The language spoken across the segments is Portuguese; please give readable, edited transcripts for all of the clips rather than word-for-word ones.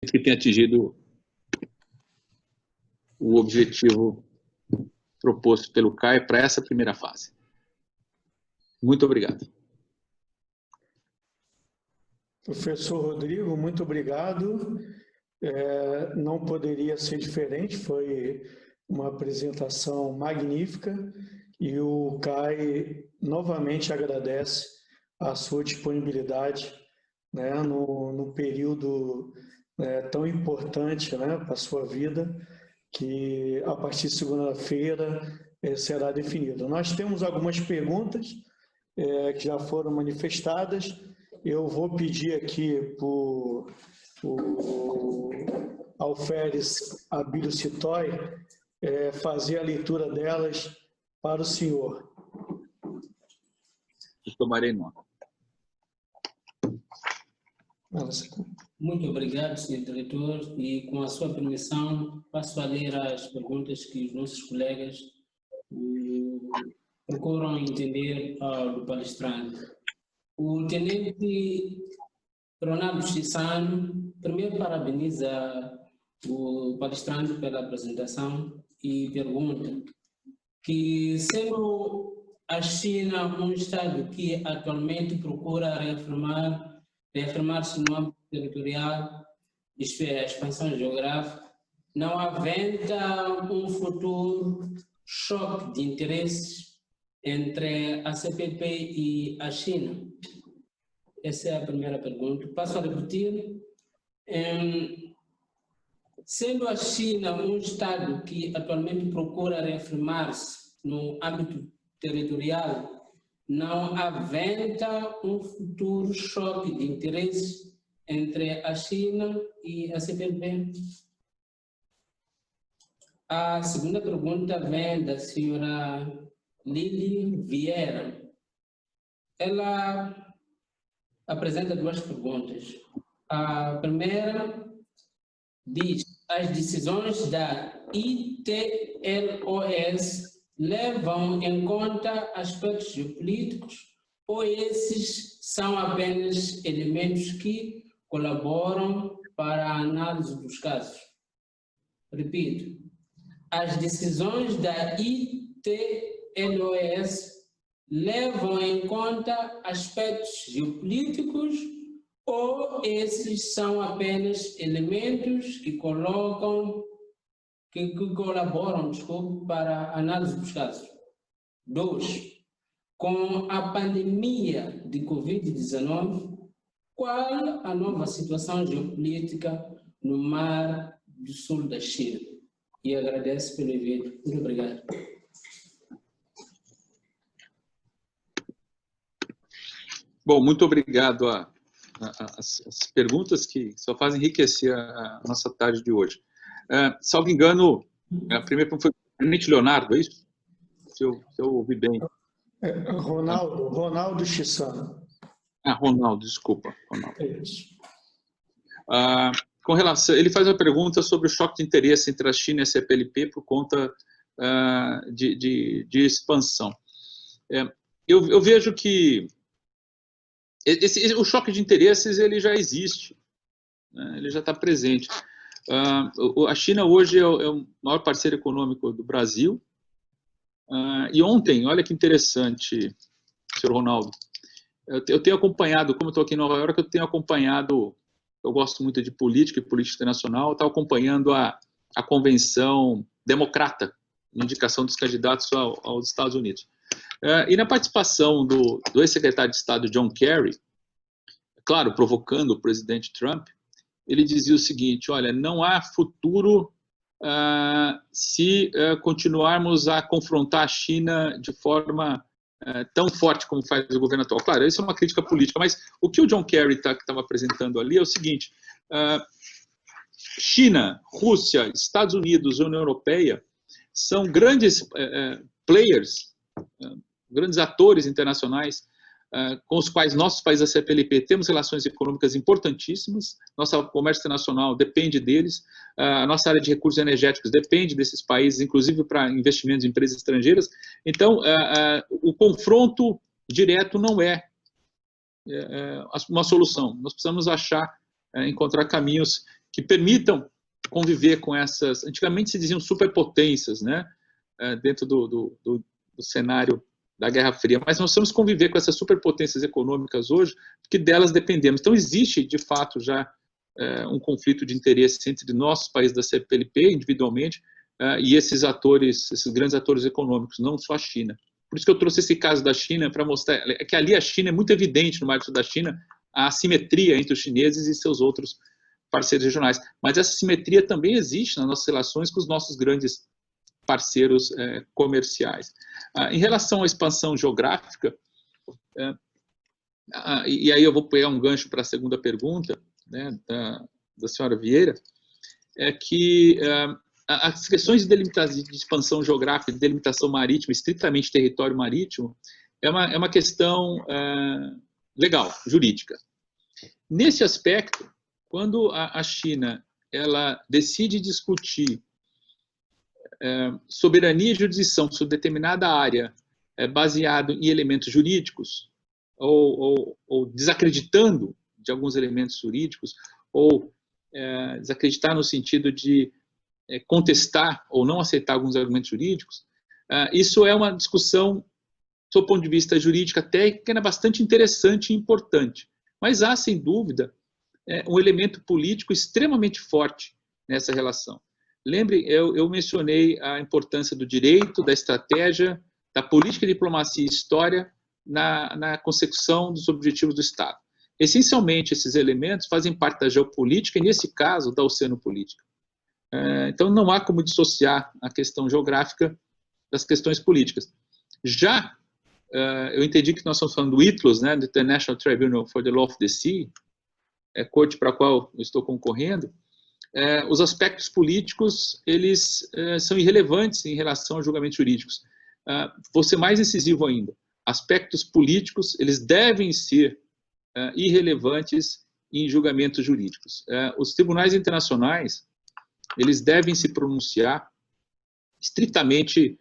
que tenha atingido o objetivo proposto pelo CAI para essa primeira fase. Muito obrigado. Professor Rodrigo, muito obrigado. Não poderia ser diferente, foi uma apresentação magnífica e o CAI novamente agradece a sua disponibilidade, né, no período tão importante, né, para a sua vida, que a partir de segunda-feira será definido. Nós temos algumas perguntas que já foram manifestadas. Eu vou pedir aqui para o Alferes Abílio Citói fazer a leitura delas para o senhor. Eu tomarei nota. Muito obrigado, senhor diretor, e com a sua permissão passo a ler as perguntas que os nossos colegas procuram entender do palestrante. O tenente Ronaldo Chissano primeiro parabeniza o palestrante pela apresentação e pergunta que, sendo a China um Estado que atualmente procura reafirmar-se no âmbito territorial, isto é, a expansão geográfica, não aventa um futuro choque de interesses entre a CPLP e a China? Essa é a primeira pergunta. Passo a repetir. Sendo a China um Estado que atualmente procura reafirmar-se no âmbito territorial, não aventa um futuro choque de interesses entre a China e a CPLP? A segunda pergunta vem da senhora Lili Vieira. Ela apresenta duas perguntas. A primeira diz: as decisões da ITLOS levam em conta aspectos geopolíticos ou esses são apenas elementos que colaboram para a análise dos casos? Repito, as decisões da ITLOS levam em conta aspectos geopolíticos ou esses são apenas elementos que colaboram, para a análise dos casos? 2. Com a pandemia de Covid-19, qual a nova situação geopolítica no Mar do Sul da China? E agradeço pelo evento. Muito obrigado. Bom, muito obrigado as perguntas que só fazem enriquecer a nossa tarde de hoje. Salvo engano, a primeira foi o tenente Leonardo, é isso? Se eu ouvi bem. Ronaldo Chissano. Ronaldo, desculpa. Ronaldo. É isso. Com relação, ele faz uma pergunta sobre o choque de interesse entre a China e a CPLP por conta de expansão. Eu vejo que o choque de interesses ele já existe, né? Ele já está presente. A China hoje é o maior parceiro econômico do Brasil. E ontem, olha que interessante, senhor Ronaldo, eu tenho acompanhado, como eu estou aqui em Nova York, eu tenho acompanhado, eu gosto muito de política e política internacional, estava acompanhando a convenção democrata, indicação dos candidatos aos Estados Unidos. E na participação do ex-secretário de Estado John Kerry, claro, provocando o presidente Trump, ele dizia o seguinte: olha, não há futuro se continuarmos a confrontar a China de forma tão forte como faz o governo atual. Claro, isso é uma crítica política, mas o que o John Kerry estava apresentando ali é o seguinte: China, Rússia, Estados Unidos, União Europeia são grandes players, grandes atores internacionais com os quais nossos países da CPLP temos relações econômicas importantíssimas, nosso comércio internacional depende deles, a nossa área de recursos energéticos depende desses países, inclusive para investimentos em empresas estrangeiras. Então, o confronto direto não é uma solução. Nós precisamos encontrar caminhos que permitam conviver com essas... Antigamente se diziam superpotências, né? Dentro do cenário da Guerra Fria, mas nós temos que conviver com essas superpotências econômicas hoje, porque delas dependemos. Então existe, de fato, já um conflito de interesse entre nossos países da CPLP, individualmente, e esses atores, esses grandes atores econômicos, não só a China. Por isso que eu trouxe esse caso da China, para mostrar que ali a China é muito evidente, no marco da China, a assimetria entre os chineses e seus outros parceiros regionais. Mas essa assimetria também existe nas nossas relações com os nossos grandes parceiros comerciais. Em relação à expansão geográfica, e aí eu vou pegar um gancho para a segunda pergunta, né, da senhora Vieira, é que as questões de expansão geográfica, de delimitação marítima, estritamente território marítimo, é uma questão legal, jurídica. Nesse aspecto, quando a China ela decide discutir soberania e jurisdição sobre determinada área baseado em elementos jurídicos, ou desacreditando de alguns elementos jurídicos, ou desacreditar no sentido de contestar ou não aceitar alguns argumentos jurídicos, isso é uma discussão, do ponto de vista jurídico, até que é bastante interessante e importante. Mas há, sem dúvida, um elemento político extremamente forte nessa relação. Lembre, eu mencionei a importância do direito, da estratégia, da política, diplomacia e história na consecução dos objetivos do Estado. Essencialmente, esses elementos fazem parte da geopolítica e, nesse caso, da oceanopolítica. Então, não há como dissociar a questão geográfica das questões políticas. Já, eu entendi que nós estamos falando do ITLOS, né, do International Tribunal for the Law of the Sea, corte para a qual eu estou concorrendo. Os aspectos políticos, eles são irrelevantes em relação aos julgamentos jurídicos. Vou ser mais incisivo ainda. Aspectos políticos, eles devem ser irrelevantes em julgamentos jurídicos. Os tribunais internacionais, eles devem se pronunciar estritamente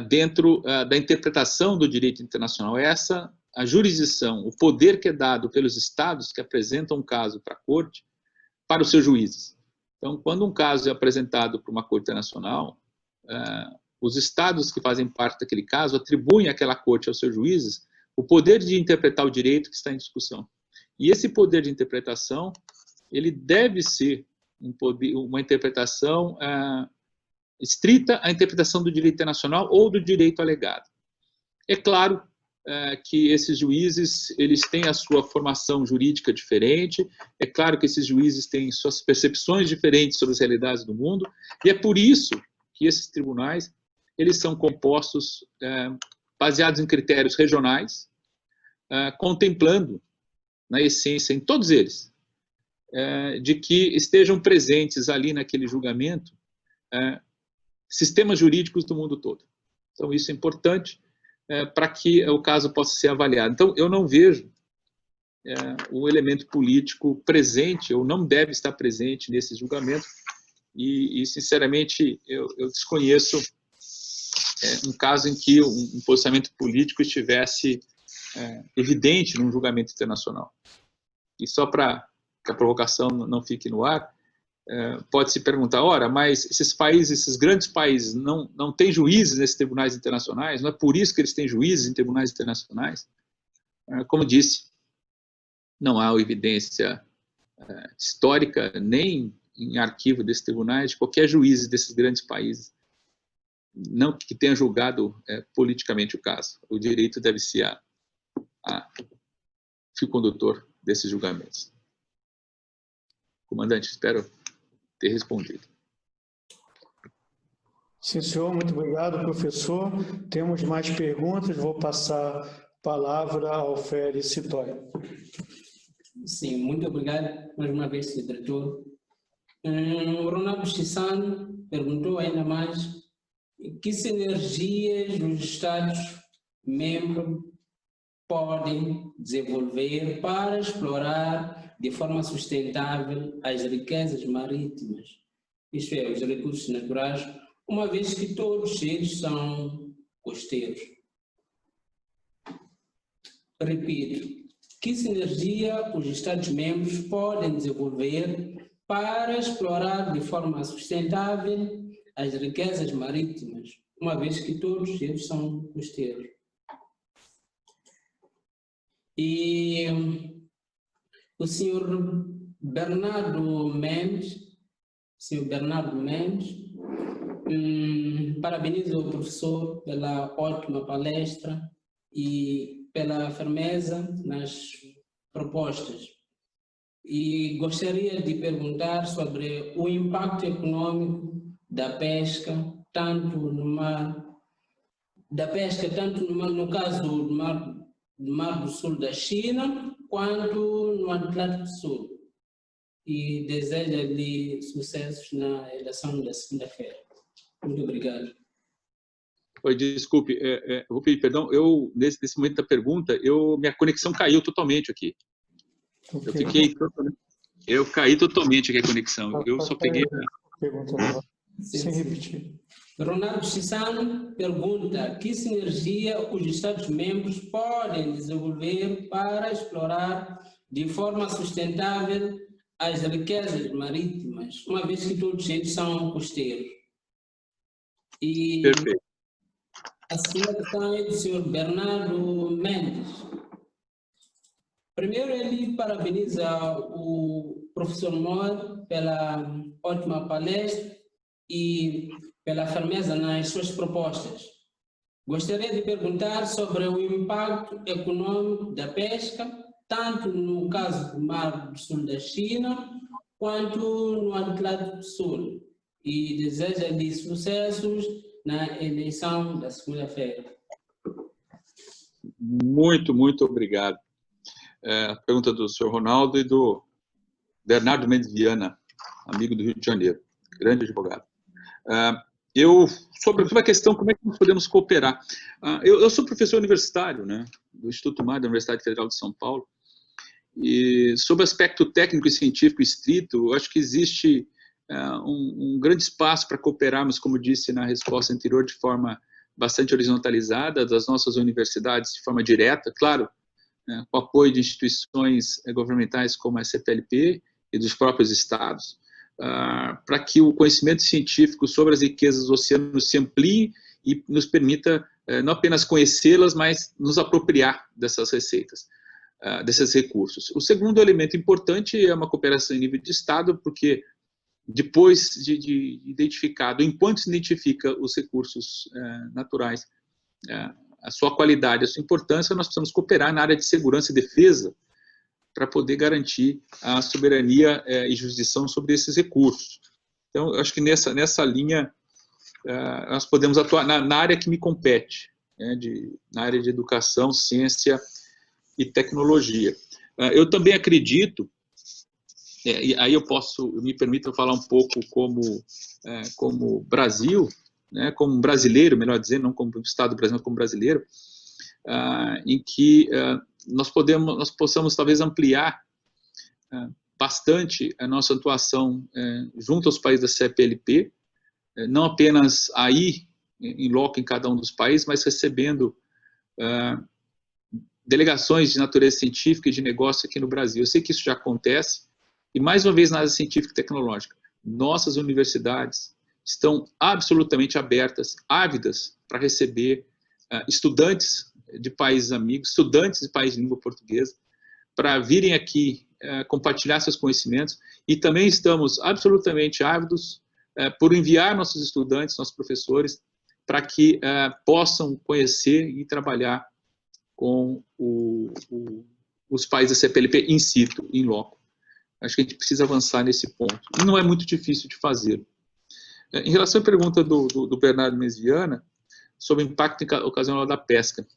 dentro da interpretação do direito internacional. Essa, a jurisdição, o poder que é dado pelos estados que apresentam um caso para a corte, para os seus juízes. Então, quando um caso é apresentado para uma corte internacional, os estados que fazem parte daquele caso atribuem àquela corte, aos seus juízes, o poder de interpretar o direito que está em discussão. E esse poder de interpretação, ele deve ser uma interpretação estrita à interpretação do direito internacional ou do direito alegado. É claro que esses juízes, eles têm a sua formação jurídica diferente, é claro que esses juízes têm suas percepções diferentes sobre as realidades do mundo, e é por isso que esses tribunais, eles são compostos baseados em critérios regionais, contemplando, na essência, em todos eles, de que estejam presentes ali naquele julgamento sistemas jurídicos do mundo todo. Então, isso é importante para que o caso possa ser avaliado. Então, eu não vejo o elemento político presente, ou não deve estar presente nesse julgamento, e sinceramente, eu desconheço um caso em que um posicionamento político estivesse evidente num julgamento internacional. E só para que a provocação não fique no ar, pode-se perguntar, ora, mas esses países, esses grandes países, não têm juízes nesses tribunais internacionais? Não é por isso que eles têm juízes em tribunais internacionais? Como disse, não há evidência histórica, nem em arquivo desses tribunais, de qualquer juiz desses grandes países, não que tenha julgado politicamente o caso. O direito deve ser a fio condutor desses julgamentos. Comandante, espero ter respondido. Sim, senhor. Muito obrigado, professor. Temos mais perguntas. Vou passar a palavra ao Félix Citóia. Sim, muito obrigado mais uma vez, senhor diretor. O Ronaldo Chissano perguntou ainda mais que sinergias os Estados-membros podem desenvolver para explorar de forma sustentável as riquezas marítimas, isto é, os recursos naturais, uma vez que todos eles são costeiros. Repito, que sinergia os Estados-membros podem desenvolver para explorar de forma sustentável as riquezas marítimas, uma vez que todos eles são costeiros. E o senhor Bernardo Mendes, parabenizo o professor pela ótima palestra e pela firmeza nas propostas. E gostaria de perguntar sobre o impacto econômico da pesca, tanto no caso do Mar do Sul da China, quanto no Atlântico Sul. E desejo-lhe sucessos na eleição da segunda-feira. Muito obrigado. Oi, desculpe, vou pedir perdão. Nesse momento da pergunta, minha conexão caiu totalmente aqui. Okay. Eu caí totalmente aqui a conexão. Eu só peguei... Sem repetir. Ronaldo Chissano pergunta: que sinergia os Estados-membros podem desenvolver para explorar de forma sustentável as riquezas marítimas, uma vez que todos eles são costeiros? E Perfeito. a segunda questão é do senhor Bernardo Mendes. Primeiro, ele parabeniza o professor Moore pela ótima palestra e pela firmeza nas suas propostas. Gostaria de perguntar sobre o impacto econômico da pesca, tanto no caso do Mar do Sul da China, quanto no Atlântico Sul. E deseja-lhe sucessos na eleição da segunda-feira. Muito, muito obrigado. A pergunta do senhor Ronaldo e do Bernardo Mendes Viana, amigo do Rio de Janeiro, grande advogado. Sobre a questão, como é que nós podemos cooperar? Eu sou professor universitário, né, do Instituto Mar da Universidade Federal de São Paulo, e sobre o aspecto técnico e científico estrito, eu acho que existe um grande espaço para cooperarmos, como disse na resposta anterior, de forma bastante horizontalizada, das nossas universidades de forma direta, claro, com o apoio de instituições governamentais como a CPLP e dos próprios estados, para que o conhecimento científico sobre as riquezas do oceano se amplie e nos permita não apenas conhecê-las, mas nos apropriar dessas receitas, desses recursos. O segundo elemento importante é uma cooperação em nível de estado, porque depois de identificado, enquanto se identifica os recursos naturais, a sua qualidade, a sua importância, nós precisamos cooperar na área de segurança e defesa para poder garantir a soberania e jurisdição sobre esses recursos. Então, eu acho que nessa linha nós podemos atuar na área que me compete, na área de educação, ciência e tecnologia. Eu também acredito, e aí me permito falar um pouco como Brasil, né, como brasileiro, melhor dizendo, não como Estado brasileiro, mas como brasileiro, em que nós possamos talvez ampliar bastante a nossa atuação junto aos países da CPLP, não apenas aí, em loco em cada um dos países, mas recebendo delegações de natureza científica e de negócio aqui no Brasil. Eu sei que isso já acontece, e mais uma vez na área científica e tecnológica, nossas universidades estão absolutamente abertas, ávidas para receber estudantes de países amigos, estudantes de países de língua portuguesa, para virem aqui compartilhar seus conhecimentos, e também estamos absolutamente ávidos por enviar nossos estudantes, nossos professores, para que possam conhecer e trabalhar com os países da CPLP in situ, in loco. Acho que a gente precisa avançar nesse ponto. E não é muito difícil de fazer. Em relação à pergunta do Bernardo Mendes Viana, sobre o impacto ocasional da pesca.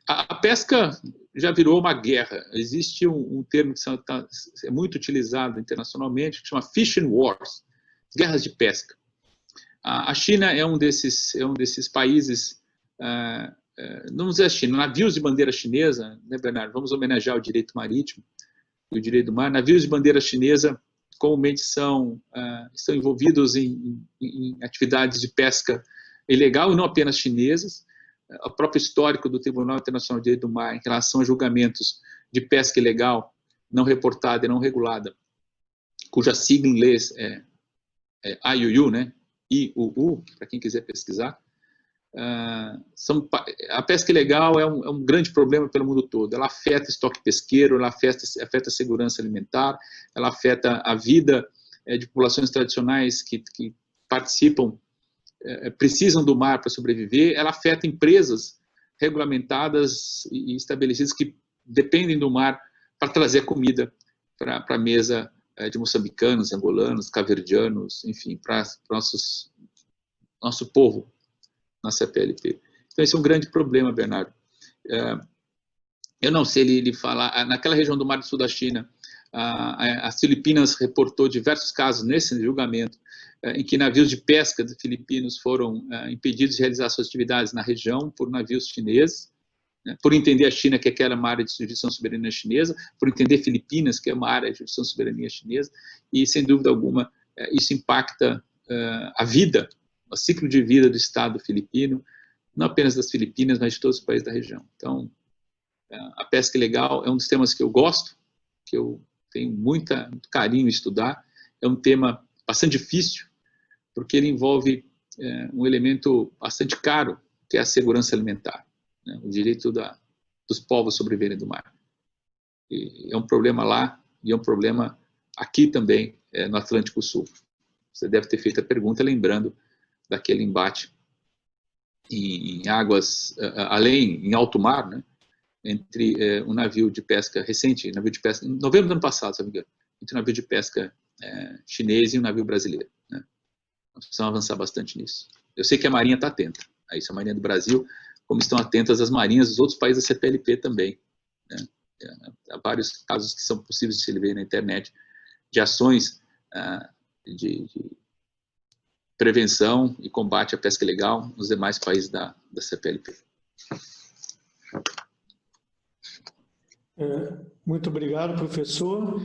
A pesca já virou uma guerra. Existe um termo que é muito utilizado internacionalmente, que chama Fishing Wars, guerras de pesca. A China é um desses países, não vamos dizer a China, navios de bandeira chinesa, né, Bernardo? Vamos homenagear o direito marítimo e o direito do mar. Navios de bandeira chinesa comumente estão envolvidos em atividades de pesca ilegal, e não apenas chinesas. O próprio histórico do Tribunal Internacional de Direito do Mar em relação a julgamentos de pesca ilegal, não reportada e não regulada, cuja sigla em inglês é IUU, né? IUU, para quem quiser pesquisar. A pesca ilegal é um grande problema pelo mundo todo. Ela afeta estoque pesqueiro, ela afeta a segurança alimentar, ela afeta a vida de populações tradicionais que participam, precisam do mar para sobreviver, ela afeta empresas regulamentadas e estabelecidas que dependem do mar para trazer comida para a mesa de moçambicanos, angolanos, cabo-verdianos, enfim, para nosso povo na CPLP. Então, esse é um grande problema, Bernardo. Eu não sei ele falar, naquela região do Mar do Sul da China, as Filipinas reportou diversos casos nesse julgamento, em que navios de pesca de filipinos foram impedidos de realizar suas atividades na região por navios chineses, né, por entender a China que aquela é uma área de jurisdição soberania chinesa, por entender Filipinas que é uma área de jurisdição soberania chinesa, e sem dúvida alguma isso impacta a vida, o ciclo de vida do Estado filipino, não apenas das Filipinas, mas de todos os países da região. Então, a pesca ilegal é um dos temas que eu gosto, que eu tenho muito carinho em estudar. É um tema bastante difícil, porque ele envolve um elemento bastante caro, que é a segurança alimentar, né? O direito dos povos sobreviverem do mar. E é um problema lá, e é um problema aqui também, no Atlântico Sul. Você deve ter feito a pergunta lembrando daquele embate em águas, em alto mar, né? Entre um navio de pesca recente, navio de pesca, em novembro do ano passado, se não me engano, entre um navio de pesca chinês e um navio brasileiro, né? Nós precisamos avançar bastante nisso. Eu sei que a Marinha está atenta a isso, a Marinha do Brasil, como estão atentas as marinhas dos outros países da CPLP também, né? Há vários casos que são possíveis de se ver na internet, de ações de prevenção e combate à pesca ilegal nos demais países da CPLP. Muito obrigado, professor.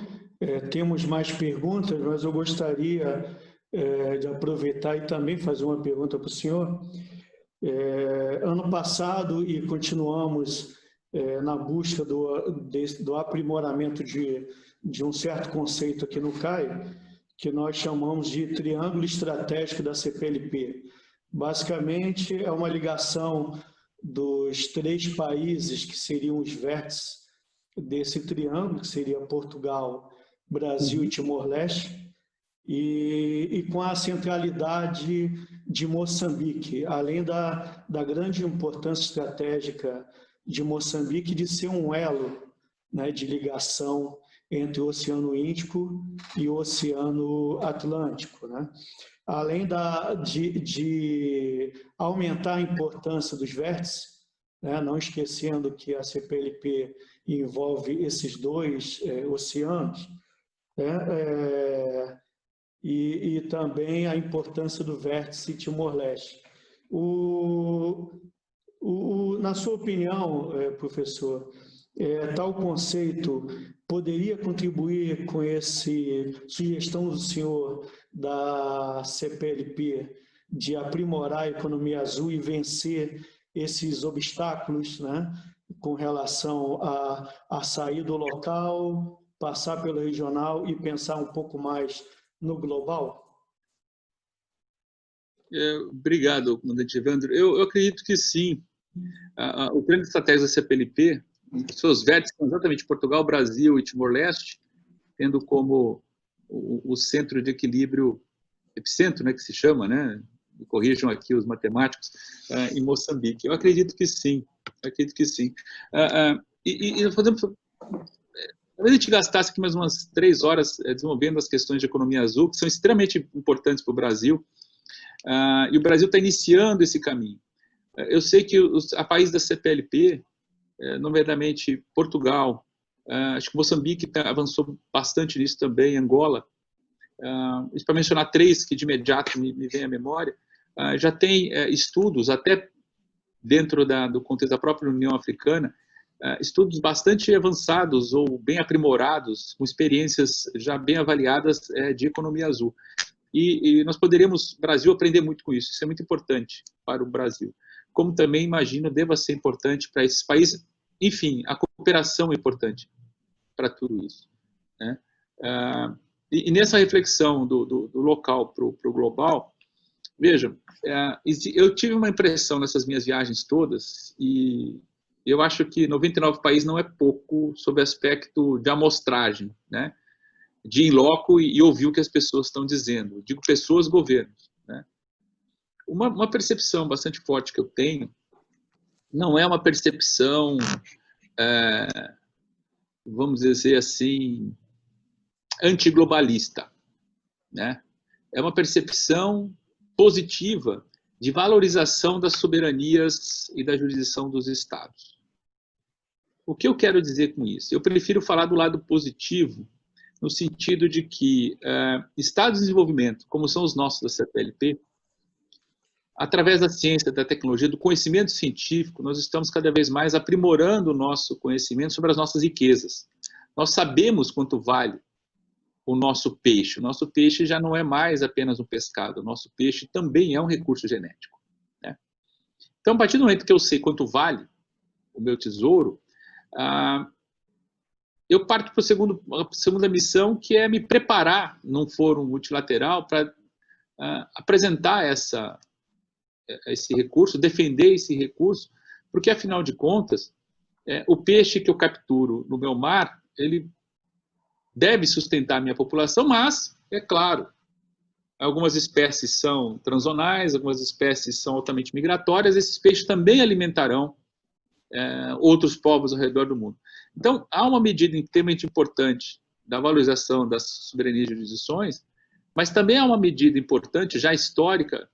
Temos mais perguntas, mas eu gostaria de aproveitar e também fazer uma pergunta para o senhor. Ano passado, e continuamos na busca do aprimoramento de um certo conceito aqui no CAI, que nós chamamos de triângulo estratégico da CPLP. Basicamente, é uma ligação dos 3 países que seriam os vértices desse triângulo, que seria Portugal, Brasil e Timor-Leste, e com a centralidade de Moçambique, além da grande importância estratégica de Moçambique de ser um elo, né, de ligação entre o Oceano Índico e o Oceano Atlântico, né? Além de aumentar a importância dos vértices, né, não esquecendo que a CPLP envolve esses 2 oceanos, né, e também a importância do vértice Timor-Leste. Na sua opinião, professor, tal conceito poderia contribuir com essa sugestão do senhor da CPLP de aprimorar a economia azul e vencer esses obstáculos, né, com relação a sair do local, passar pelo regional e pensar um pouco mais no global? Obrigado, comandante Evandro. Eu acredito que sim. O plano de estratégia da CPLP, seus vértices são exatamente Portugal, Brasil e Timor-Leste, tendo como o centro de equilíbrio, epicentro, né, que se chama, né? Me corrijam aqui os matemáticos, em Moçambique. Eu acredito que sim. Acredito que sim. Nós podemos, talvez a gente gastasse aqui mais umas 3 horas desenvolvendo as questões de economia azul, que são extremamente importantes para o Brasil, e o Brasil está iniciando esse caminho. Eu sei que a país da CPLP, nomeadamente Portugal, acho que Moçambique avançou bastante nisso também, Angola, para mencionar 3 que de imediato me vem à memória, já tem estudos, até dentro do contexto da própria União Africana, estudos bastante avançados ou bem aprimorados, com experiências já bem avaliadas de economia azul. E nós poderíamos, Brasil, aprender muito com isso. Isso é muito importante para o Brasil. Como também, imagino, deva ser importante para esses países. Enfim, a cooperação é importante para tudo isso, né? E nessa reflexão do local para o global, veja, eu tive uma impressão nessas minhas viagens todas, e eu acho que 99 países não é pouco sob aspecto de amostragem, né? De ir in loco e ouvir o que as pessoas estão dizendo. Eu digo pessoas, governos, né? Uma percepção bastante forte que eu tenho não é uma percepção, vamos dizer assim, antiglobalista, né? É uma percepção positiva de valorização das soberanias e da jurisdição dos Estados. O que eu quero dizer com isso? Eu prefiro falar do lado positivo, no sentido de que Estados em desenvolvimento, como são os nossos da CPLP, através da ciência, da tecnologia, do conhecimento científico, nós estamos cada vez mais aprimorando o nosso conhecimento sobre as nossas riquezas. Nós sabemos quanto vale o nosso peixe. O nosso peixe já não é mais apenas um pescado, o nosso peixe também é um recurso genético, né? Então, a partir do momento que eu sei quanto vale o meu tesouro, eu parto para a segunda missão, que é me preparar num fórum multilateral para apresentar esse recurso, defender esse recurso, porque, afinal de contas, o peixe que eu capturo no meu mar, ele deve sustentar a minha população, mas, é claro, algumas espécies são transzonais, algumas espécies são altamente migratórias, esses peixes também alimentarão outros povos ao redor do mundo. Então, há uma medida extremamente importante da valorização das soberanias e jurisdições, mas também há uma medida importante, já histórica,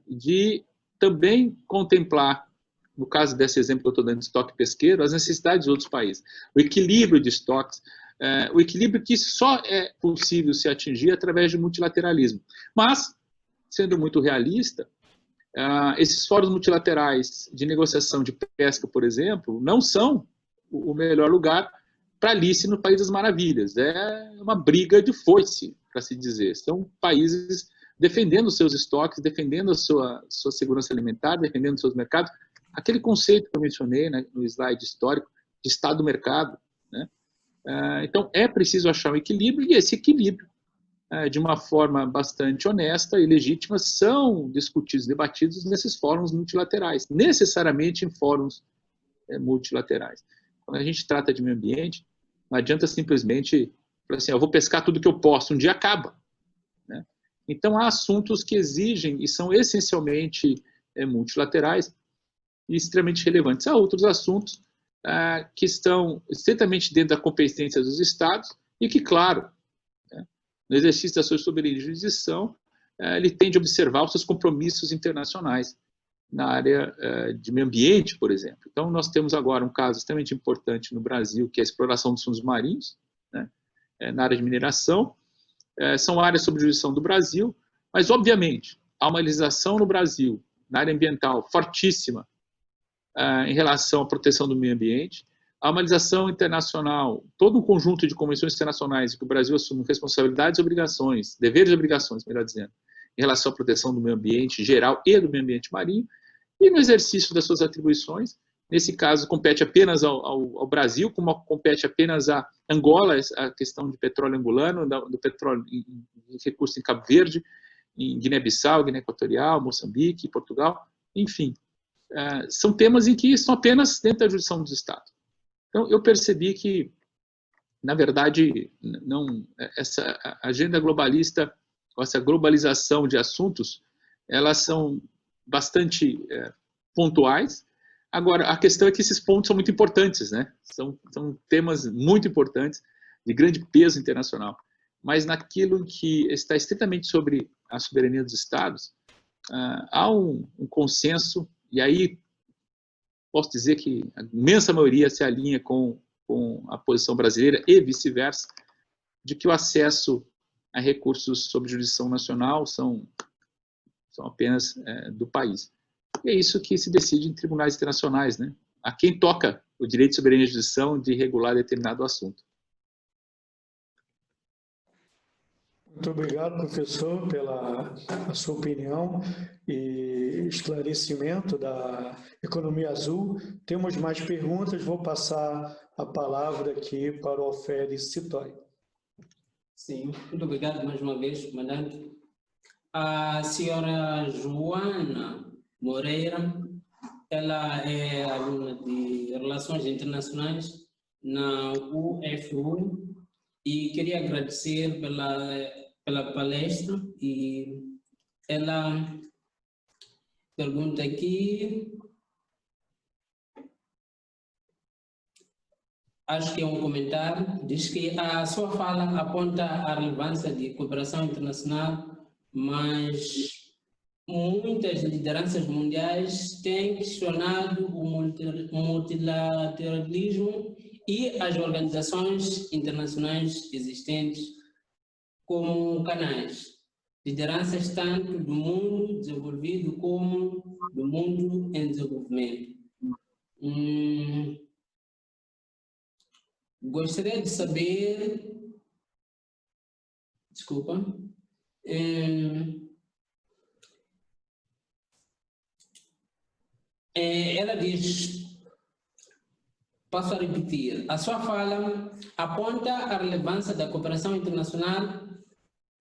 de também contemplar, no caso desse exemplo que eu estou dando de estoque pesqueiro, as necessidades de outros países. O equilíbrio de estoques, o equilíbrio que só é possível se atingir através de multilateralismo. Mas, sendo muito realista, esses fóruns multilaterais de negociação de pesca, por exemplo, não são o melhor lugar para Alice no País das Maravilhas. É uma briga de foice, para se dizer. São países defendendo seus estoques, defendendo a sua segurança alimentar, defendendo seus mercados. Aquele conceito que eu mencionei, né, no slide histórico, de Estado do mercado, né? Então, é preciso achar um equilíbrio, e esse equilíbrio, de uma forma bastante honesta e legítima, são discutidos, debatidos nesses fóruns multilaterais, necessariamente em fóruns multilaterais. Quando a gente trata de meio ambiente, não adianta simplesmente falar assim, eu vou pescar tudo que eu posso, um dia acaba, né? Então, há assuntos que exigem e são essencialmente multilaterais e extremamente relevantes. Há outros assuntos que estão estritamente dentro da competência dos Estados e que, claro, no exercício da sua soberania e jurisdição, ele tem de observar os seus compromissos internacionais na área de meio ambiente, por exemplo. Então, nós temos agora um caso extremamente importante no Brasil, que é a exploração dos fundos marinhos, né, na área de mineração. São áreas sob jurisdição do Brasil, mas, obviamente, há uma legislação no Brasil, na área ambiental, fortíssima, em relação à proteção do meio ambiente. Há uma legislação internacional, todo um conjunto de convenções internacionais que o Brasil assume responsabilidades e obrigações, deveres e obrigações, melhor dizendo, em relação à proteção do meio ambiente geral e do meio ambiente marinho, e no exercício das suas atribuições, nesse caso, compete apenas ao Brasil, como compete apenas a Angola, a questão de petróleo angolano, do petróleo de recursos em Cabo Verde, em Guiné-Bissau, Guiné Equatorial, Moçambique, Portugal, enfim. São temas em que estão apenas dentro da jurisdição dos Estados. Então, eu percebi que, na verdade, essa agenda globalista, essa globalização de assuntos, elas são bastante pontuais. Agora, a questão é que esses pontos são muito importantes, né? São temas muito importantes, de grande peso internacional. Mas naquilo que está estritamente sobre a soberania dos Estados, há um consenso, e aí posso dizer que a imensa maioria se alinha com a posição brasileira e vice-versa, de que o acesso a recursos sob jurisdição nacional são apenas do país. E é isso que se decide em tribunais internacionais, né? A quem toca o direito de soberania e jurisdição de regular determinado assunto. Muito obrigado, professor, pela sua opinião e esclarecimento da economia azul. Temos mais perguntas, vou passar a palavra aqui para o Alferes Citói. Sim, muito obrigado mais uma vez, comandante. A senhora Joana Moreira, ela é aluna de Relações Internacionais na UFU e queria agradecer pela palestra. E ela pergunta aqui, acho que é um comentário, diz que a sua fala aponta a relevância de cooperação internacional, mas muitas lideranças mundiais têm questionado o multilateralismo e as organizações internacionais existentes como canais. Lideranças tanto do mundo desenvolvido como do mundo em desenvolvimento. Gostaria de saber... Desculpa. Ela diz, passo a repetir, a sua fala aponta a relevância da cooperação internacional,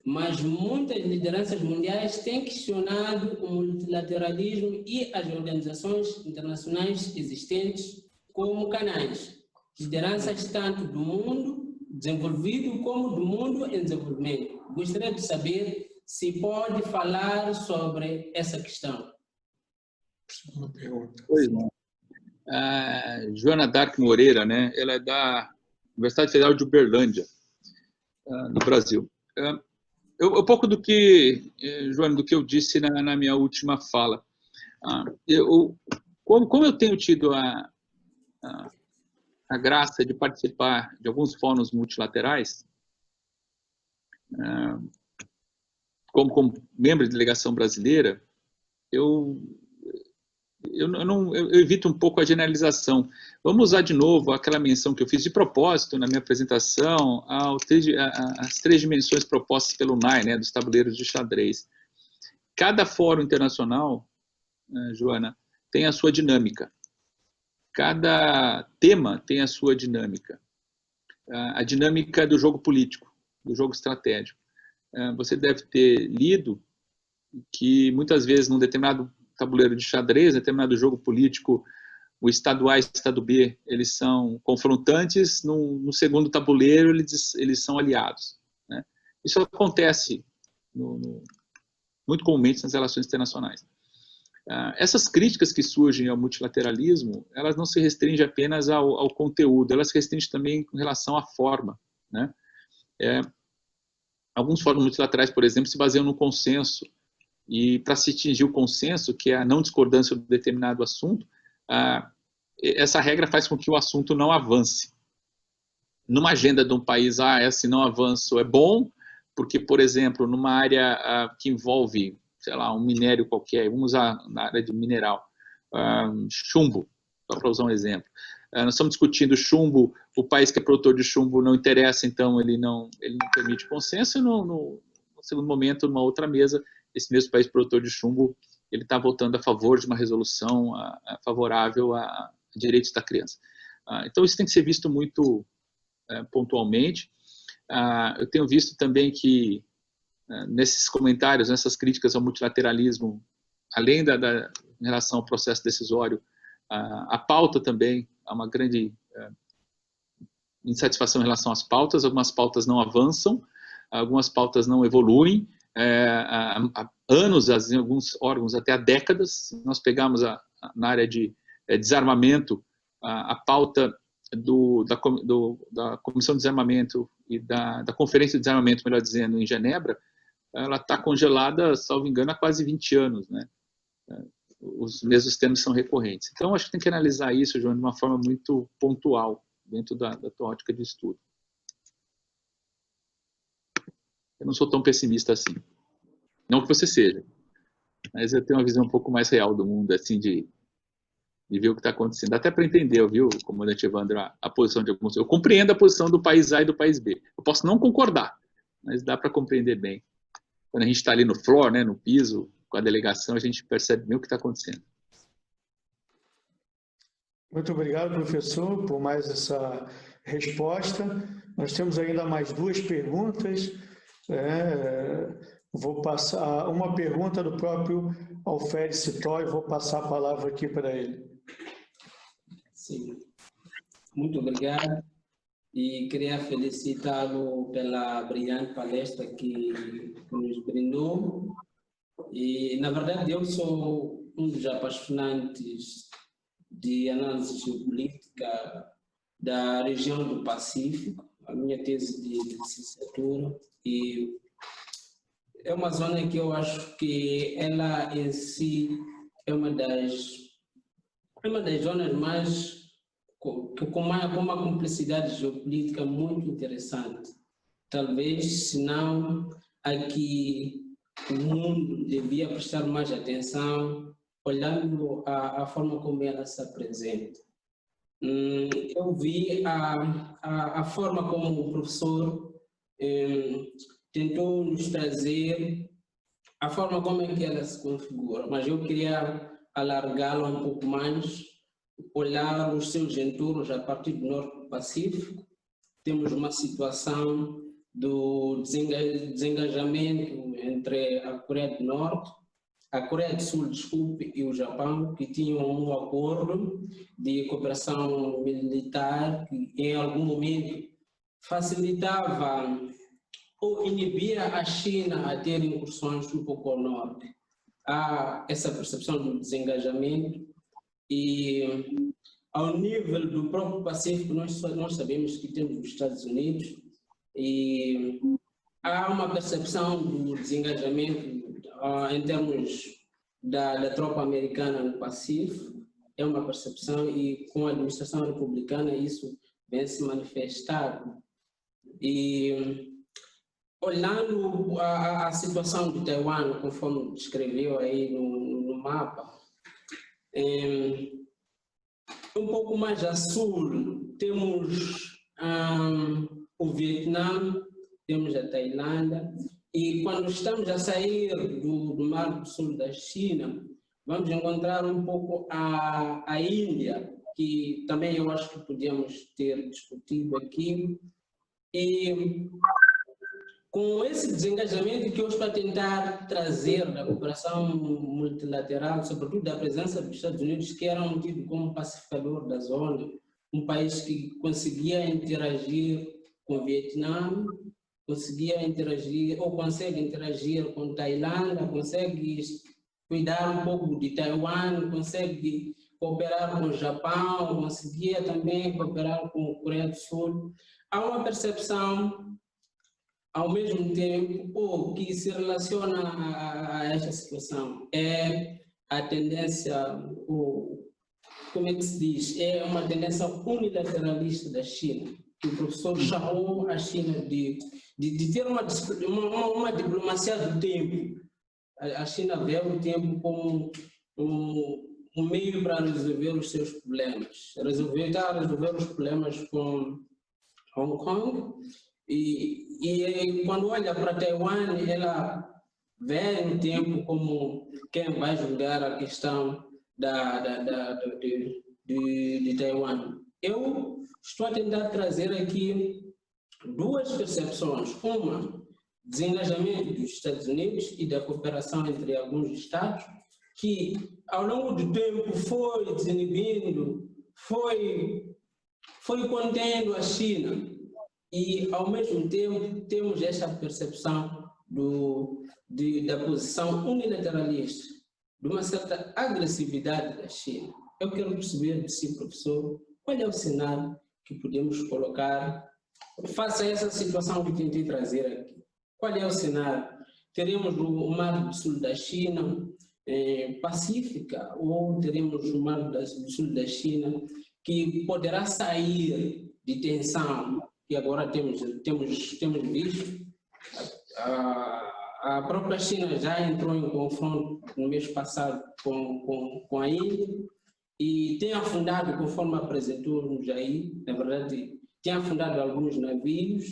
mas muitas lideranças mundiais têm questionado o multilateralismo e as organizações internacionais existentes como canais. Lideranças tanto do mundo desenvolvido como do mundo em desenvolvimento. Gostaria de saber se pode falar sobre essa questão. Uma pergunta. Pois não. A Joana Dark Moreira, né? Ela é da Universidade Federal de Uberlândia, no Brasil. Um pouco do que, Joana, do que eu disse na minha última fala. Como eu tenho tido a graça de participar de alguns fóruns multilaterais, como membro de delegação brasileira, eu evito um pouco a generalização. Vamos usar de novo aquela menção que eu fiz de propósito na minha apresentação, as 3 dimensões propostas pelo NAI, né, dos tabuleiros de xadrez. Cada fórum internacional, Joana, tem a sua dinâmica. Cada tema tem a sua dinâmica. A dinâmica do jogo político, do jogo estratégico. Você deve ter lido que muitas vezes num determinado tabuleiro de xadrez, determinado jogo político, o estado A e o estado B, eles são confrontantes, no segundo tabuleiro eles são aliados, né? Isso acontece muito comumente nas relações internacionais. Essas críticas que surgem ao multilateralismo, elas não se restringem apenas ao conteúdo, elas se restringem também com relação à forma, né? Alguns fóruns multilaterais, por exemplo, se baseiam no consenso. E para se atingir o consenso, que é a não discordância de determinado assunto, essa regra faz com que o assunto não avance. Numa agenda de um país, esse não avanço é bom, porque, por exemplo, numa área que envolve, sei lá, um minério qualquer, vamos usar na área de mineral, chumbo, só para usar um exemplo. Nós estamos discutindo chumbo, o país que é produtor de chumbo não interessa, então ele não permite consenso, e no segundo momento, numa outra mesa, esse mesmo país produtor de chumbo, ele está votando a favor de uma resolução favorável a direitos da criança. Então, isso tem que ser visto muito pontualmente. Eu tenho visto também que, nesses comentários, nessas críticas ao multilateralismo, além em relação ao processo decisório, a pauta também, há uma grande insatisfação em relação às pautas, algumas pautas não avançam, algumas pautas não evoluem, há anos, em alguns órgãos até há décadas. Se nós pegarmos na área de desarmamento, a pauta da Comissão de Desarmamento e da Conferência de Desarmamento, melhor dizendo, em Genebra, ela está congelada, salvo engano, há quase 20 anos, né? Os mesmos temas são recorrentes. Então, acho que tem que analisar isso, João, de uma forma muito pontual, dentro da tua ótica de estudo. Eu não sou tão pessimista assim. Não que você seja, mas eu tenho uma visão um pouco mais real do mundo, assim, de ver o que está acontecendo. Até para entender, viu, comandante Evandro, a posição de alguns. Eu compreendo a posição do país A e do país B. Eu posso não concordar, mas dá para compreender bem. Quando a gente está ali no floor, né, no piso, com a delegação, a gente percebe bem o que está acontecendo. Muito obrigado, professor, por mais essa resposta. Nós temos ainda mais 2 perguntas. Vou passar uma pergunta do próprio Alferes Citó e vou passar a palavra aqui para ele. Sim, muito obrigado. E queria felicitá-lo pela brilhante palestra que nos brindou. E, na verdade, eu sou um dos apaixonantes de análise geopolítica da região do Pacífico, a minha tese de licenciatura, e é uma zona que eu acho que ela em si é uma das zonas mais com uma complexidade geopolítica muito interessante. Talvez, se não, aqui o mundo devia prestar mais atenção, olhando a forma como ela se apresenta. Eu vi a forma como o professor tentou nos trazer a forma como é que ela se configura, mas eu queria alargá-la um pouco mais, olhar os seus entornos a partir do Norte do Pacífico. Temos uma situação do desengajamento entre a Coreia do Norte, a Coreia do Sul, desculpe, e o Japão, que tinham um acordo de cooperação militar que em algum momento facilitava ou inibia a China a ter incursões um pouco ao norte. Há essa percepção do desengajamento e ao nível do próprio Pacífico nós sabemos que temos os Estados Unidos e há uma percepção do desengajamento em termos da tropa americana no Pacífico, é uma percepção e com a administração republicana isso vem se manifestado. E olhando a situação de Taiwan, conforme descreveu aí no mapa, um pouco mais a sul temos o Vietnã, temos a Tailândia, e quando estamos a sair do Mar do Sul da China, vamos encontrar um pouco a Índia, que também eu acho que podíamos ter discutido aqui. E com esse desengajamento que eu estou a tentar trazer da cooperação multilateral, sobretudo da presença dos Estados Unidos, que era um tido como pacificador da zona, um país que conseguia interagir com o Vietnã, conseguia interagir ou consegue interagir com Tailândia, consegue cuidar um pouco de Taiwan, consegue cooperar com o Japão, conseguia também cooperar com a Coreia do Sul. Há uma percepção, ao mesmo tempo, que se relaciona a esta situação. É a tendência, como é que se diz? É uma tendência unilateralista da China, que o professor chamou a China de ter uma diplomacia do tempo. A China vê o tempo como um meio para resolver os seus problemas. Está a resolver os problemas com Hong Kong e quando olha para Taiwan, ela vê o tempo como quem vai julgar a questão de Taiwan. Eu estou a tentar trazer aqui 2 percepções. Uma, desengajamento dos Estados Unidos e da cooperação entre alguns Estados, que ao longo do tempo foi desinibindo, foi contendo a China. E ao mesmo tempo temos esta percepção da posição unilateralista, de uma certa agressividade da China. Eu quero perceber de si, professor, qual é o cenário que podemos colocar face a essa situação que tentei trazer aqui. Qual é o cenário? Teremos o Mar do Sul da China pacífica ou teremos o Mar do Sul da China que poderá sair de tensão que agora temos visto? A própria China já entrou em confronto no mês passado com a Índia e tem afundado, conforme apresentou-nos aí, na verdade, tem afundado alguns navios,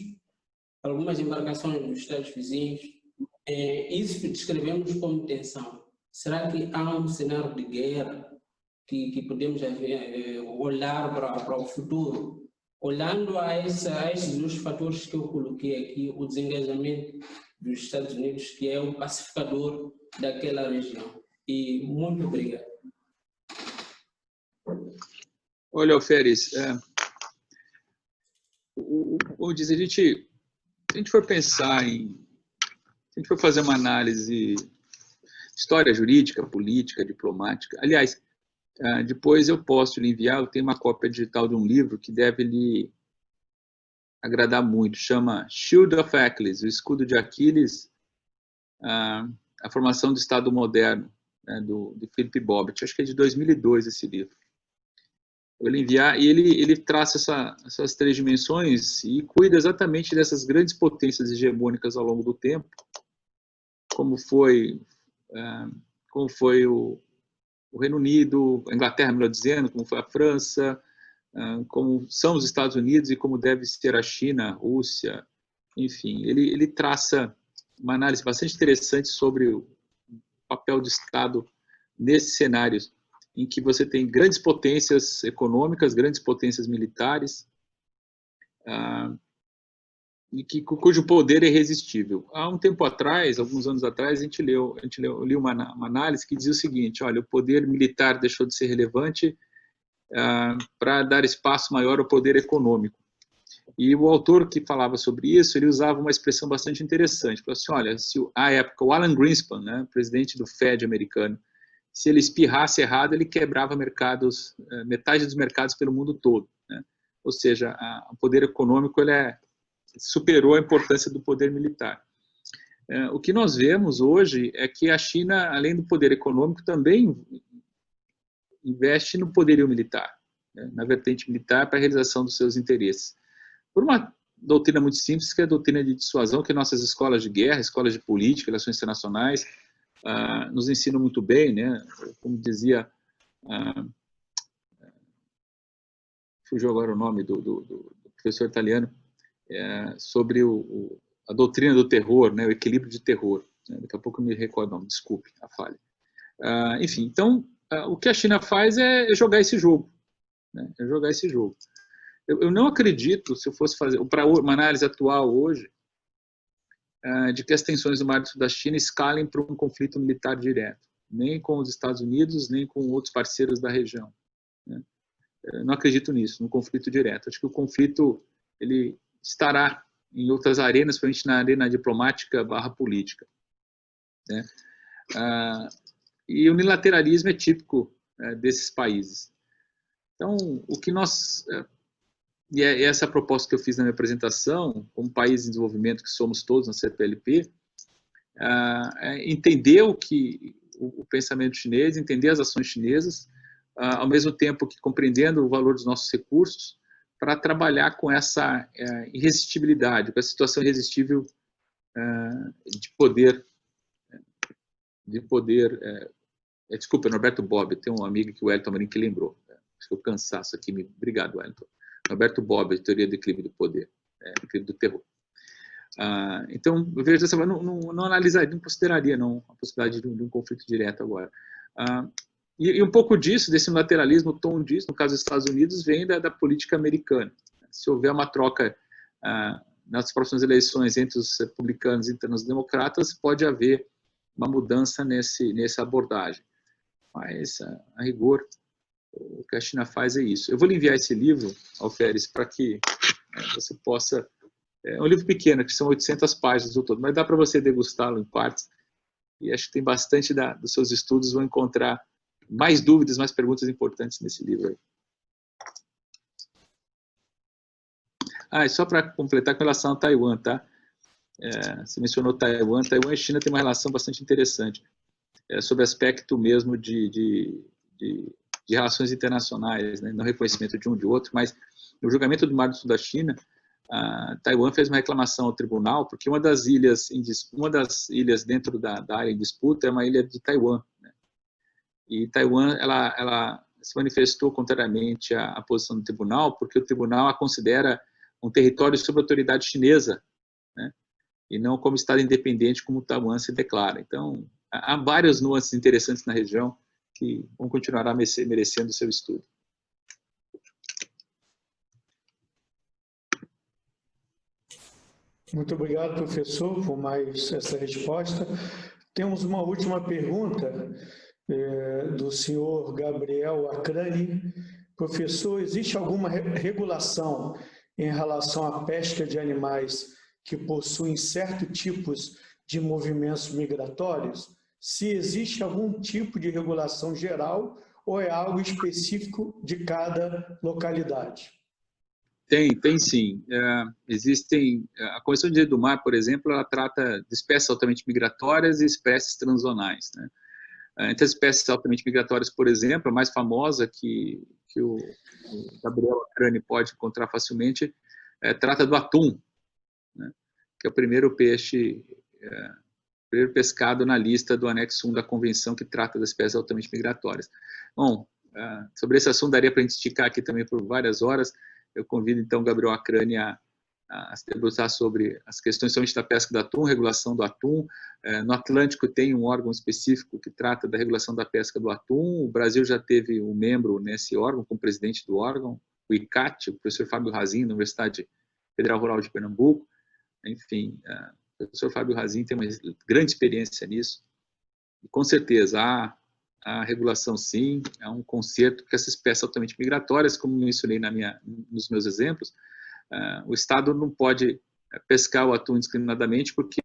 algumas embarcações dos Estados vizinhos. Isso que descrevemos como tensão. Será que há um cenário de guerra que podemos olhar para o futuro olhando a esses dois fatores que eu coloquei aqui, o desengajamento dos Estados Unidos, que é o pacificador daquela região. E muito obrigado. Olha, Alferes, se a gente for pensar se a gente for fazer uma análise história jurídica, política, diplomática, aliás, depois eu posso lhe enviar, eu tenho uma cópia digital de um livro que deve lhe agradar muito, chama Shield of Achilles, o escudo de Aquiles, a formação do Estado moderno, né, de Philip Bobbitt, acho que é de 2002 esse livro. Eu vou lhe enviar, e ele traça essas três dimensões e cuida exatamente dessas grandes potências hegemônicas ao longo do tempo, como foi o Reino Unido, a Inglaterra, melhor dizendo, como foi a França, como são os Estados Unidos e como deve ser a China, a Rússia, enfim. Ele traça uma análise bastante interessante sobre o papel do Estado nesses cenários em que você tem grandes potências econômicas, grandes potências militares, e cujo poder é irresistível. Há um tempo atrás, alguns anos atrás, eu li uma análise que dizia o seguinte: olha, o poder militar deixou de ser relevante para dar espaço maior ao poder econômico. E o autor que falava sobre isso, ele usava uma expressão bastante interessante. Falou assim, olha, se à época o Alan Greenspan, né, presidente do Fed americano, se ele espirrasse errado, ele quebrava metade dos mercados pelo mundo todo, né? Ou seja, o poder econômico superou a importância do poder militar. O que nós vemos hoje é que a China, além do poder econômico, também investe no poderio militar, né, na vertente militar para a realização dos seus interesses. Por uma doutrina muito simples, que é a doutrina de dissuasão, que nossas escolas de guerra, escolas de política, relações internacionais, nos ensinam muito bem, né? Como dizia, fugiu agora o nome do professor italiano, sobre a doutrina do terror, né? O equilíbrio de terror. Né? Daqui a pouco eu me recordo, não, desculpe a falha. Enfim, então, o que a China faz é jogar esse jogo. Né? É jogar esse jogo. Eu não acredito, se eu fosse fazer, para uma análise atual hoje, de que as tensões do Mar do Sul da China escalem para um conflito militar direto, nem com os Estados Unidos, nem com outros parceiros da região. Né? Eu não acredito nisso, num conflito direto. Acho que o conflito ele estará em outras arenas, principalmente na arena diplomática / política. Né? E o unilateralismo é típico desses países. Então, o que nós... E essa é a proposta que eu fiz na minha apresentação, como país em desenvolvimento que somos todos na CPLP, entender o pensamento chinês, entender as ações chinesas, ao mesmo tempo que compreendendo o valor dos nossos recursos, para trabalhar com essa irresistibilidade, com essa situação irresistível de poder. Desculpa, Norberto Bobbio, tem um amigo que o Wellington Marinho que lembrou. Acho que eu cansaço aqui. Obrigado, Wellington. Norberto Bobbio, teoria do declive do poder, declive do terror. Então, eu vejo dessa forma, não analisaria, não consideraria não, a possibilidade de um conflito direto agora. E um pouco disso, desse unilateralismo, o tom disso, no caso dos Estados Unidos, vem da política americana. Se houver uma troca nas próximas eleições entre os republicanos e entre os democratas, pode haver uma mudança nessa abordagem. Mas, a rigor, o que a China faz é isso. Eu vou lhe enviar esse livro, Alferes, para que você possa... É um livro pequeno, que são 800 páginas no todo, mas dá para você degustá-lo em partes. E acho que tem bastante dos seus estudos, vão encontrar mais dúvidas, mais perguntas importantes nesse livro aí. E só para completar com relação a Taiwan, tá? Você mencionou Taiwan. Taiwan e China têm uma relação bastante interessante, sobre aspecto mesmo de relações internacionais, né? Não reconhecimento de um de outro, mas no julgamento do Mar do Sul da China, Taiwan fez uma reclamação ao tribunal, porque uma das ilhas dentro da área em disputa é uma ilha de Taiwan. Né? E Taiwan ela se manifestou contrariamente à posição do tribunal, porque o tribunal a considera um território sob autoridade chinesa, né? E não como Estado independente, como Taiwan se declara. Então, há várias nuances interessantes na região que vão continuar merecendo o seu estudo. Muito obrigado, professor, por mais essa resposta. Temos uma última pergunta do senhor Gabriel Acrani. Professor, existe alguma regulação em relação à pesca de animais que possuem certos tipos de movimentos migratórios? Se existe algum tipo de regulação geral ou é algo específico de cada localidade? Tem sim. A Convenção de Direito do Mar, por exemplo, ela trata de espécies altamente migratórias e espécies transzonais, né? Entre as espécies altamente migratórias, por exemplo, a mais famosa que o Gabriel Acrani pode encontrar facilmente, trata do atum, né? Que é o primeiro peixe, primeiro pescado na lista do anexo 1 da Convenção que trata das espécies altamente migratórias. Bom, sobre esse assunto daria para a gente esticar aqui também por várias horas. Eu convido, então, o Gabriel Acrani a se debruçar sobre as questões somente da pesca do atum, regulação do atum. No Atlântico tem um órgão específico que trata da regulação da pesca do atum. O Brasil já teve um membro nesse órgão, como presidente do órgão, o ICAT, o professor Fábio Razin, da Universidade Federal Rural de Pernambuco. Enfim, o professor Fábio Razin tem uma grande experiência nisso. E, com certeza, a regulação, sim, é um conserto, porque essas espécies altamente migratórias, como mencionei nos meus exemplos, o Estado não pode pescar o atum indiscriminadamente, porque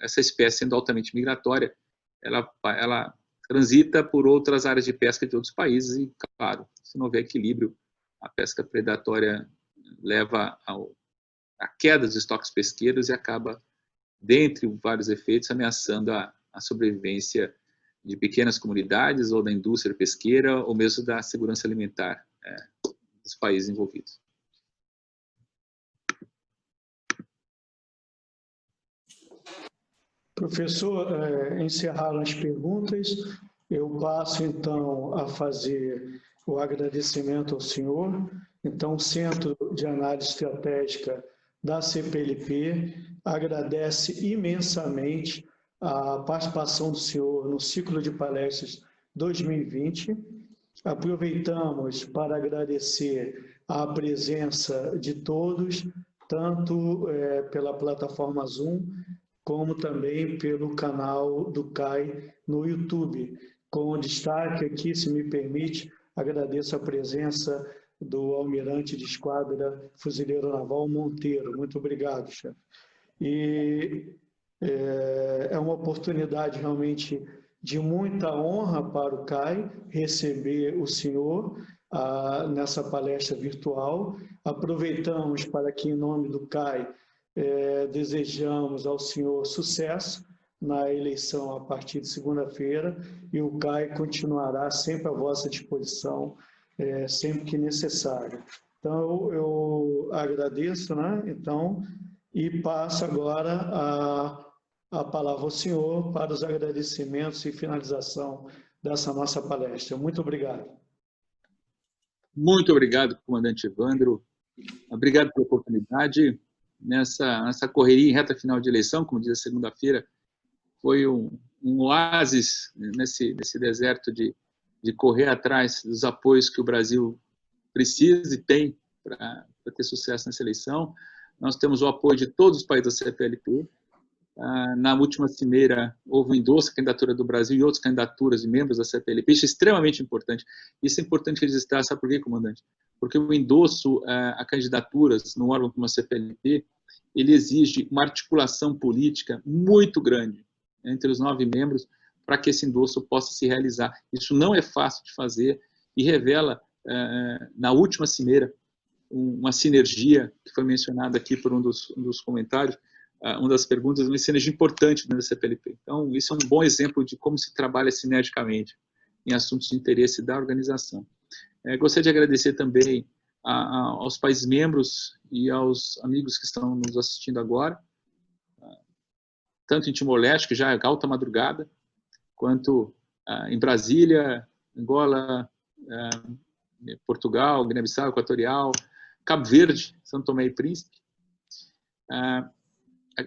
essa espécie, sendo altamente migratória, ela transita por outras áreas de pesca de outros países e, claro, se não houver equilíbrio, a pesca predatória leva à queda dos estoques pesqueiros e acaba, dentre vários efeitos, ameaçando a sobrevivência de pequenas comunidades ou da indústria pesqueira ou mesmo da segurança alimentar dos países envolvidos. Professor, encerraram as perguntas. Eu passo, então, a fazer o agradecimento ao senhor. Então, o Centro de Análise Estratégica da CPLP agradece imensamente a participação do senhor no ciclo de palestras 2020. Aproveitamos para agradecer a presença de todos, tanto pela plataforma Zoom, como também pelo canal do CAI no YouTube. Com destaque aqui, se me permite, agradeço a presença do almirante de esquadra fuzileiro naval Monteiro. Muito obrigado, chefe. E é uma oportunidade realmente de muita honra para o CAI receber o senhor nessa palestra virtual. Aproveitamos para que, em nome do CAI, desejamos ao senhor sucesso na eleição a partir de segunda-feira e o CAI continuará sempre à vossa disposição, sempre que necessário. Então, eu agradeço, né? Então, e passo agora a palavra ao senhor para os agradecimentos e finalização dessa nossa palestra. Muito obrigado. Muito obrigado, comandante Evandro. Obrigado pela oportunidade. Nessa correria em reta final de eleição, como diz a segunda-feira, foi um oásis nesse deserto de correr atrás dos apoios que o Brasil precisa e tem para ter sucesso nessa eleição. Nós temos o apoio de todos os países da CPLP. Na última cimeira, houve um endosso à candidatura do Brasil e outras candidaturas de membros da CPLP. Isso é extremamente importante. Isso é importante registrar, sabe por quê, comandante? Porque o endosso a candidaturas no órgão como a CPLP, ele exige uma articulação política muito grande entre os 9 membros para que esse endosso possa se realizar. Isso não é fácil de fazer e revela, na última cimeira, uma sinergia que foi mencionada aqui por um dos comentários, uma das perguntas, uma sinergia importante dentro da CPLP. Então, isso é um bom exemplo de como se trabalha sinergicamente em assuntos de interesse da organização. Gostaria de agradecer também aos países membros e aos amigos que estão nos assistindo agora, tanto em Timor-Leste, que já é alta madrugada, quanto em Brasília, Angola, Portugal, Guiné-Bissau, Equatorial, Cabo Verde, São Tomé e Príncipe,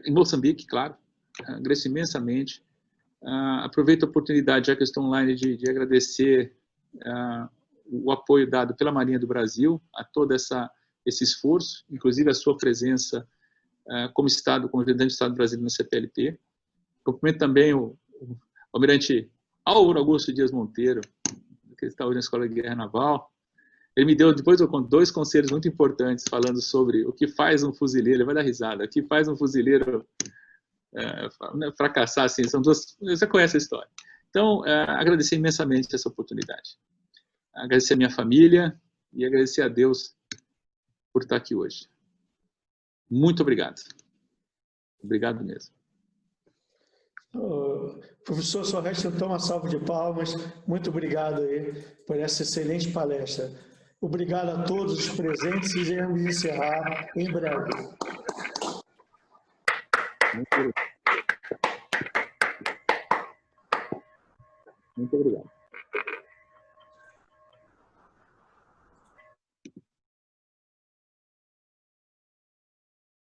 em Moçambique, claro. Agradeço imensamente. Aproveito a oportunidade, já que estou online, de agradecer o apoio dado pela Marinha do Brasil a todo esse esforço, inclusive a sua presença como Estado, como representante do Estado brasileiro no CPLP. Cumprimento também o almirante Álvaro Augusto Dias Monteiro, que está hoje na Escola de Guerra Naval. Ele me deu, depois eu conto, 2 conselhos muito importantes falando sobre o que faz um fuzileiro, ele vai dar risada, o que faz um fuzileiro fracassar, assim, são 2, você conhece a história. Então, agradecer imensamente essa oportunidade. Agradecer a minha família e agradecer a Deus por estar aqui hoje. Muito obrigado. Obrigado mesmo. Professor, só resta então uma salva de palmas. Muito obrigado aí por essa excelente palestra. Obrigado a todos os presentes e iremos encerrar em breve. Muito obrigado.